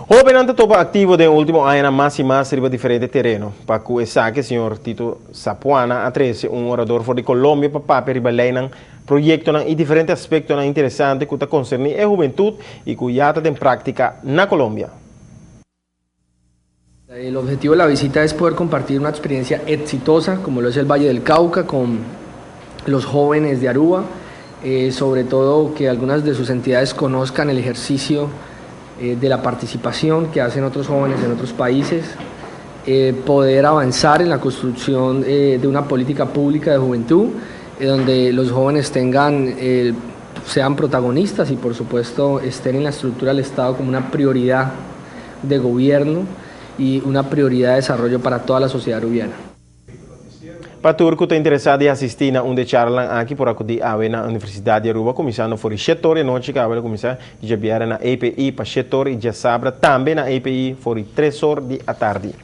Obviamente topa activo de último año más y más riba diferente terreno. Para que el señor Tito Sapuana a 13, un orador de Colombia, para riba proyectos y diferentes aspectos interesantes que concernen a juventud y que ya está en práctica en Colombia. El objetivo de la visita es poder compartir una experiencia exitosa, como lo es el Valle del Cauca, con los jóvenes de Aruba, sobre todo que algunas de sus entidades conozcan el ejercicio de la participación que hacen otros jóvenes en otros países, poder avanzar en la construcción de una política pública de juventud, donde los jóvenes sean protagonistas y por supuesto estén en la estructura del Estado como una prioridad de gobierno y una prioridad de desarrollo para toda la sociedad arubiana. Para todos que estão interessados em assistir a charla aqui por acudir na Universidade de Aruba, começando por o setor e noite que vai começar já vier na EPI para o setor e já sabe também na EPI por 3 horas da tarde.